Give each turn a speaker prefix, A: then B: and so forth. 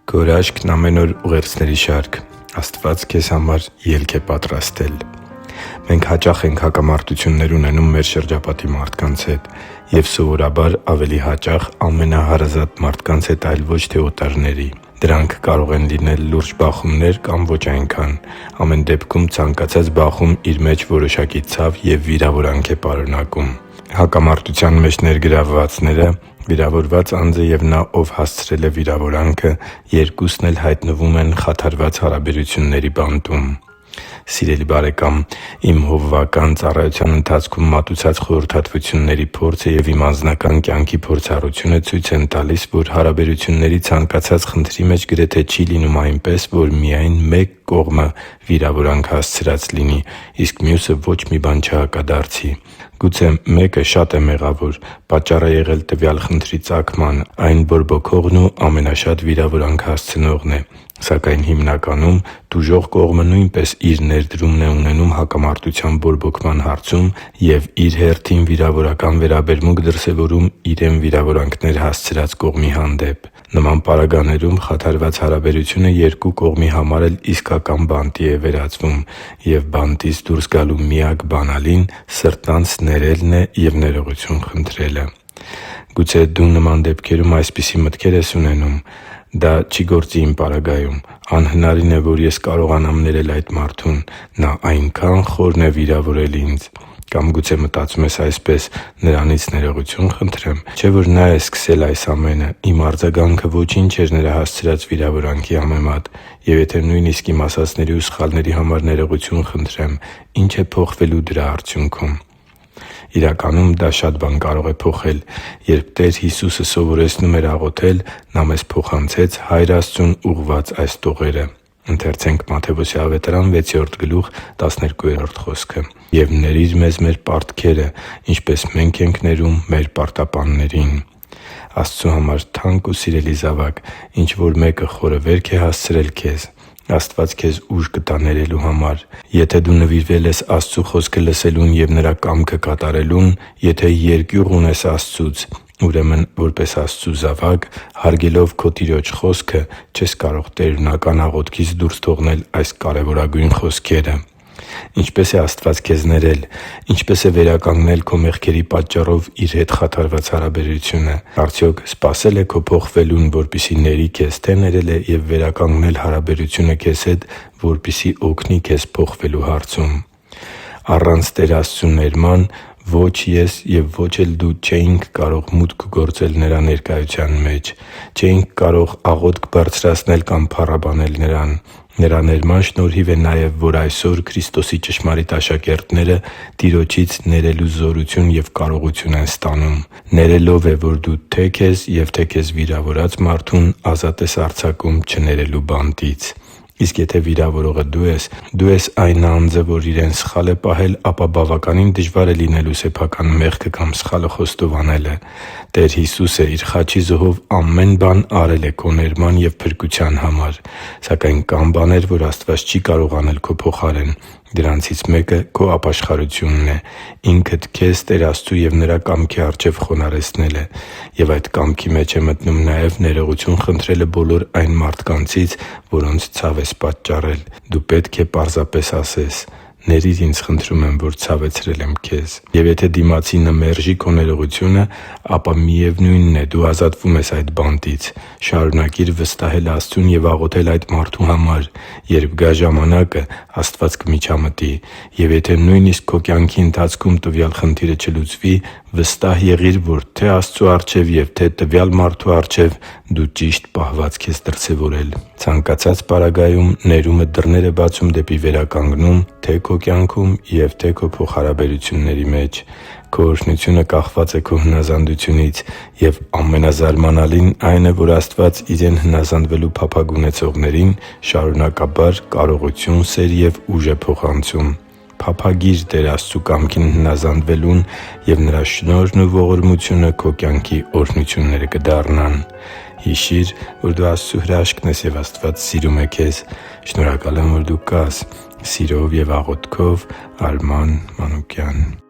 A: Քո հրաշքն ամեն օր ուղերձների շարք։ Աստված քեզ համար ելք է պատրաստել։ Մենք հաճախ ենք հակամարտություններ ունենում մեր շրջապատի մարդկանց հետ և սովորաբար ավելի հաճախ ամենահարազատ մարդկանց հետ, այլ ոչ թե օտարների։ Դրանք կարող են լինել լուրջ բախումներ կամ ոչ այնքան։ Ամեն դեպքում ցանկացած բախում իր մեջ որոշակի ցավ և վիրավորանք է պարունակում։ Հակամարտության մեջ ներգրավվածները՝ վիրավորված անձը և նա, ով հասցրել է վիրավորանքը, երկուսն էլ հայտնվում են խաթարված հարաբերությունների բանտում։ Սիրելի՛ բարեկամ, իմ հովվական ծառայության ընթացքում մատուցած խորհրդատվությունների փորձը և իմ անձնական կյանքի փորձառությունը ցույց են տալիս, որ հարաբերությունների ցանկացած խնդրի մեջ գրեթե չի լինում այնպես, որ միայն մեկ կողմը վիրավորանք հասցրած լինի, իսկ մյուսը ոչ մի բան չհակադարձի։ Գուցե մեկը շատ է մեղավոր, պատճառ է եղել տվյալ խնդրի ծագման, այն բորբոքողն ու ամենաշատ վիրավորանք հասցնողն է։ Սակայն հիմնականում տուժող կողմը նույնպես իր ներդրումն է ունենում հակամարտության բորբոքման հարցում և իր հերթին վիրավորական վերաբերմունք դրսևորում իրեն վիրավորանքներ հասցրած կողմի հանդեպ։ Նման պարագաներում խաթարված հարաբերությունը երկու կողմի համար էլ իսկական բանտի է վերածվում, և բանտից դուրս գալու միակ բանալին սրտանց ներելն է և ներողություն խնդրելը։ Գուցե դու նման դեպքերում այսպիսի մտքեր ես ունենում՝ դա չի գործի իմ պարագայում, անհնարին է, որ ես կարողանամ ներել այդ մարդուն, նա այնքա՜ն խորն է վիրավորել ինձ։ Կամ գուցե մտածում ես այսպես՝ նրանից ներողություն խնդրեմ, չէ՞ որ նա է սկսել այս ամենը, իմ արձագանքը ոչինչ էր նրա հասցրած վիրավորանքի համեմատ, և եթե նույնիսկ իմ ասածների ու սխալների համար ներողություն խնդրեմ, ի՞նչ է փոխվելու դրա արդյունքում։ Իրականում դա շատ բան կարող է փոխել։ Երբ Տեր Հիսուսը սովորեցնում էր աղոթել, Նա մեզ փոխանցեց Հայր Աստծուն ուղղված այս տողերը. «Եվ ների՛ր մեզ մեր պարտքերը, ինչպես մենք ենք ներում մեր պարտապաններին» (Մատթեոս 6.12)։ Աստծու համար թանկ ու սիրելի՛ զավակ, ինչ որ մեկը խորը վերք է հասցրել քեզ, Աստված քեզ ուժ կտա ներելու համար։ Եթե դու նվիրվել ես Աստծու Խոսքը լսելուն և Նրա կամքը կատարելուն, եթե երկյուղ ունես Աստծուց, ուրեմն որպես Աստծու զավակ, հարգելով քո Տիրոջ Խոսքը, չես կարող տերունական աղոթքից դուրս թողնել այս կարևորագույն խոսքերը։ Ինչպե՞ս է Աստված քեզ ներել։ Ինչպե՞ս է վերականգնել քո մեղքերի պատճառով Իր հետ խաթարված հարաբերությունը։ Արդյոք սպասե՞լ է քո փոխվելուն, որպեսզի ների քեզ, թե՞ ներել է և վերականգնել հարաբերությունը քեզ հետ, որպեսզի օգնի քեզ փոխվելու հարցում։ Առանց Տեր Աստծու ներման ո՛չ ես և ո՛չ էլ դու չէինք կարող մուտք գործել Նրա ներկայության մեջ։ Չէինք կարող աղոթք բարձրացնել կամ փառաբանել Նրան։ Նրա ներման շնորհիվ է նաև, որ այսօր Քրիստոսի ճշմարիտ աշակերտները Տիրոջից ներելու զորություն և կարողություն են ստանում։ Ներելով է, որ դու թե՛ քեզ և թե՛ քեզ վիրավորած մարդուն ազատ ես արձակում չներելու բանտից։ Իսկ եթե վիրավորողը դու ես այն անձը, որ իրեն սխալ է պահել, ապա բավականին դժվար է լինելու սեփական մեղքը կամ սխալը խոստովանելը։ Տեր Հիսուսը Իր խաչի զոհով ամեն բան արել է քո ներման և փրկության համար։ Սակայն կան բաներ, որ Աստված չի կարող անել քո փոխարեն։ Դրանցից մեկը քո ապաշխարությունն է՝ ինքդ քեզ Տեր Աստծու և Նրա կամքի առջև խոնարհեցնելը։ Եվ այդ կամքի մեջ է մտնում նաև ներողություն խնդրելը բոլոր այն մարդկանցից, որոնց ցավ ես պատճառել։ Դու պետք է պարզապես ասես՝ «Ների՛ր ինձ, խնդրում եմ, որ ցավեցրել եմ քեզ»։ Եվ եթե դիմացինը մերժի քո ներողությունը, ապա միևնույնն է, դու ազատվում ես այդ բանտից։ Շարունակի՛ր վստահել Աստծուն և աղոթել այդ մարդու համար։ Երբ գա ժամանակը, Աստված կմիջամտի։ Եվ եթե նույնիսկ քո կյանքի ընթացքում տվյալ խնդիրը չլուծվի, վստահ եղի՛ր, որ թե՛ Աստծու առջև և թե՛ տվյալ մարդու առջև դու ճիշտ պահվածք ես դրսևորել։ Ցանկացած պարագայում ներումը դռներ է բացում դեպի վերականգնում թե՛ քո կյանքում և թե՛ քո փոխհարաբերությունների մեջ։ Քո օրհնությունը կախված է քո հնազանդությունից, և ամենազարմանալին այն է, որ Աստված Իրեն հնազանդվելու փափագ ունեցողներին շարունակաբար կարողություն, սեր և ուժ է փոխանցում։ Փափագի՛ր Տեր Աստծու կամքին հնազանդվելուն, և Նրա շնորհն ու ողորմությունը քո կյանքի օրհնությունները կդառնան։ Հիշի՛ր, որ դու Աստծո հրաշքն ես, և Աստված սիրում է քեզ։ Շնորհակալ եմ, որ դու կա՛ս։ Սիրով և աղոթքով, Արման Մանուկյան։